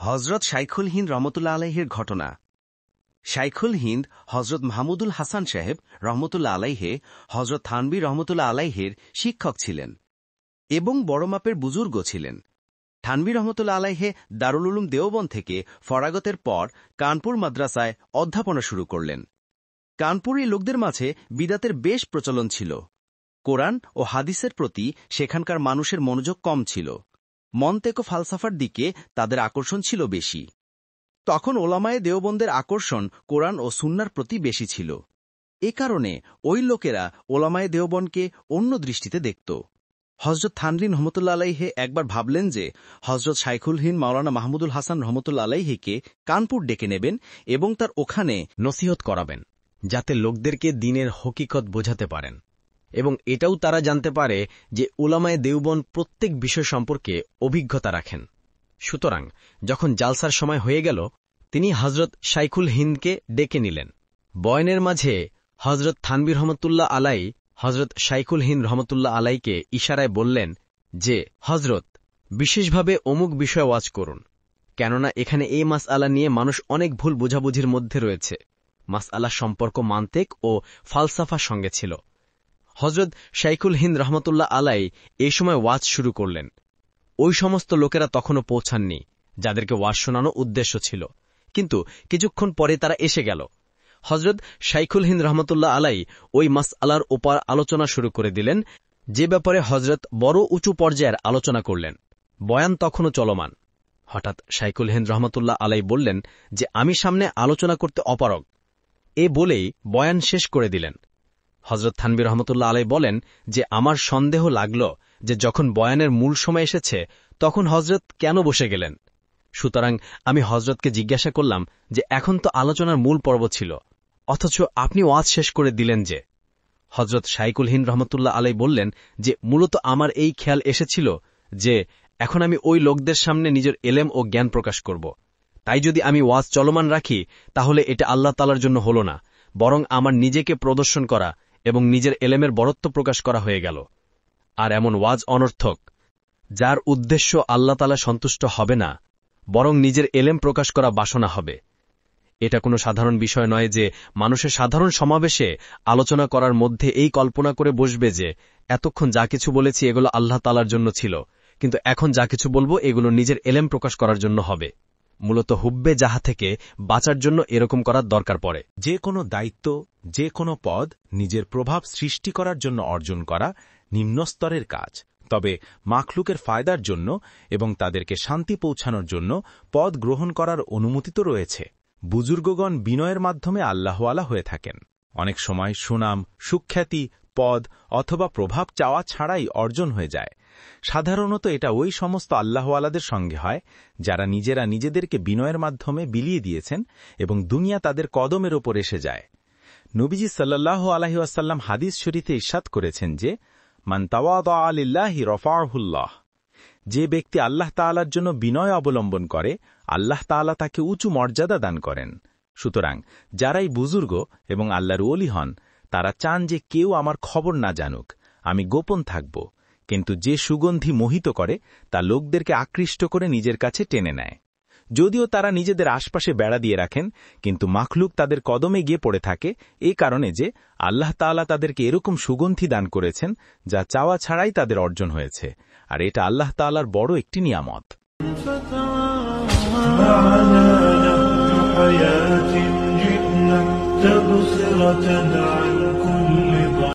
হজরত শাইখুল হিন্দ রহমতুল্লাহ আলাইহের ঘটনা। শাইখুল হিন্দ হজরত মাহমুদুল হাসান সাহেব রহমতুল্লাহ আলাইহে হজরত থানবী রহমতুল্লাহ আলাইহের শিক্ষক ছিলেন এবং বড় মাপের বুজুর্গ ছিলেন। থানবী রহমতুল্লাহ আলাইহে দারুল উলুম দেওবন্দ থেকে ফরাগতের পর কানপুর মাদ্রাসায় অধ্যাপনা শুরু করলেন। কানপুরের লোকদের মাঝে বিদাতের বেশ প্রচলন ছিল। কোরআন ও হাদিসের প্রতি সেখানকার মানুষের মনোযোগ কম ছিল। মন্তেক ও ফালসাফার দিকে তাদের আকর্ষণ ছিল বেশি। তখন ওলামায়ে দেওবন্দের আকর্ষণ কোরআন ও সুন্নার প্রতি বেশি ছিল। এ কারণে ওই লোকেরা ওলামায়ে দেওবন্দকে অন্য দৃষ্টিতে দেখত। হজরত থানবী রহমতুল্লাহ আলাইহে একবার ভাবলেন যে হজরত শাইখুল হিন্দ মাওলানা মাহমুদুল হাসান রহমতুল্লাহ আলাইহিকে কানপুর ডেকে নেবেন এবং তার ওখানে নসিহত করাবেন, যাতে লোকদেরকে দ্বীনের হকিকত বোঝাতে পারেন এবং এটাও তারা জানতে পারে যে উলামায়ে দেওবন্দ প্রত্যেক বিষয় সম্পর্কে অভিজ্ঞতা রাখেন। সুতরাং যখন জালসার সময় হয়ে গেল, তিনি হজরত শাইখুল হিন্দকে ডেকে নিলেন। বয়ানের মাঝে হজরত থানবী রহমতুল্লাহ আলাই হজরত শাইখুল হিন্দ রহমতুল্লাহ আলাইকে ইশারায় বললেন যে, হজরত, বিশেষভাবে অমুক বিষয় ওয়াজ করুন, কেননা এখানে এই মাসআলা নিয়ে মানুষ অনেক ভুল বোঝাবুঝির মধ্যে রয়েছে। মাসআলা সম্পর্ক মান্তেক ও ফালসাফার সঙ্গে ছিল। হজরত শাইখুল হিন্দ রহমতুল্লাহ আলাই এই সময় ওয়াজ শুরু করলেন। ওই সমস্ত লোকেরা তখনও পৌঁছাননি যাদেরকে ওয়াজ শোনানো উদ্দেশ্য ছিল, কিন্তু কিছুক্ষণ পরে তারা এসে গেল। হজরত শাইখুল হিন্দ রহমতুল্লাহ আলাই ওই মাসআলার ওপর আলোচনা শুরু করে দিলেন, যে ব্যাপারে হজরত বড় উঁচু পর্যায়ের আলোচনা করলেন। বয়ান তখনও চলমান। হঠাৎ শাইখুল হিন্দ রহমতুল্লাহ আলাই বললেন যে, আমি সামনে আলোচনা করতে অপারগ। এ বলেই বয়ান শেষ করে দিলেন। হজরত থানবী রহমতুল্লাহ আলাই বলেন যে, আমার সন্দেহ লাগল যে যখন বয়ানের মূল সময় এসেছে তখন হজরত কেন বসে গেলেন। সুতরাং আমি হজরতকে জিজ্ঞাসা করলাম যে, এখন তো আলোচনার মূল পর্ব ছিল, অথচ আপনি ওয়াজ শেষ করে দিলেন যে? হজরত শাইখুল হিন্দ রহমতুল্লাহ আলাই বললেন যে, মূলত আমার এই খেয়াল এসেছিল যে এখন আমি ওই লোকদের সামনে নিজের এলেম ও জ্ঞান প্রকাশ করব। তাই যদি আমি ওয়াজ চলমান রাখি তাহলে এটা আল্লাহ তাআলার জন্য হল না, বরং আমার নিজেকে প্রদর্শন করা এবং নিজের এলেমের বরত্ব প্রকাশ করা হয়ে গেল। আর এমন ওয়াজ অনর্থক, যার উদ্দেশ্য আল্লাহ তাআলা সন্তুষ্ট হবে না, বরং নিজের এলেম প্রকাশ করা বাসনা হবে। এটা কোনো সাধারণ বিষয় নয় যে মানুষের সাধারণ সমাবেশে আলোচনা করার মধ্যে এই কল্পনা করে বসবে যে এতক্ষণ যা কিছু বলেছি এগুলো আল্লাহ তাআলার জন্য ছিল, কিন্তু এখন যা কিছু বলবো এগুলো নিজের এলেম প্রকাশ করার জন্য হবে। মূলত হুব্বে জাহা থেকে বাঁচার জন্য এরকম করার দরকার পড়ে। যে কোনো দায়িত্ব, যে কোনো পদ নিজের প্রভাব সৃষ্টি করার জন্য অর্জন করা নিম্নস্তরের কাজ, তবে মাখলুকের ফায়দার জন্য এবং তাদেরকে শান্তি পৌঁছানোর জন্য পদ গ্রহণ করার অনুমতি তো রয়েছে। বুজুর্গগণ বিনয়ের মাধ্যমে আল্লাহওয়ালা হয়ে থাকেন। অনেক সময় সুনাম, সুখ্যাতি, পদ অথবা প্রভাব চাওয়া ছাড়াই অর্জন হয়ে যায়। সাধারণত এটা ওই সমস্ত আল্লাহওয়ালাদের সঙ্গে হয় যারা নিজেরা নিজেদেরকে বিনয়ের মাধ্যমে বিলিয়ে দিয়েছেন এবং দুনিয়া তাদের কদমের ওপর এসে যায়। নবীজি সাল্লাল্লাহু আলাইহি ওয়াসাল্লাম হাদিস শরীফে ইরশাদ করেছেন যে, মান তাওয়াদা লিল্লাহি রাফাহুল্লাহ, যে ব্যক্তি আল্লাহ তাআলার জন্য বিনয় অবলম্বন করে আল্লাহ তাআলা তাকে উঁচু মর্যাদা দান করেন। সুতরাং যারাই বুজুর্গ এবং আল্লাহর ওলি হন তারা চান যে কেউ আমার খবর না জানুক, আমি গোপন থাকব, কিন্তু যে সুগন্ধি মোহিত করে তা লোকদেরকে আকৃষ্ট করে নিজের কাছে টেনে নেয়। যদিও তারা নিজেদের আশপাশে বেড়া দিয়ে রাখেন, কিন্তু মাখলুক তাদের কদমে গিয়ে পড়ে থাকে এই কারণে যে আল্লাহ তাআলা তাদেরকে এরকম সুগন্ধি দান করেছেন যা চাওয়া ছাড়াই তাদের অর্জন হয়েছে, আর এটা আল্লাহ তাআলার বড় একটি নিয়ামত। حياة جئنا تبصرة عن كل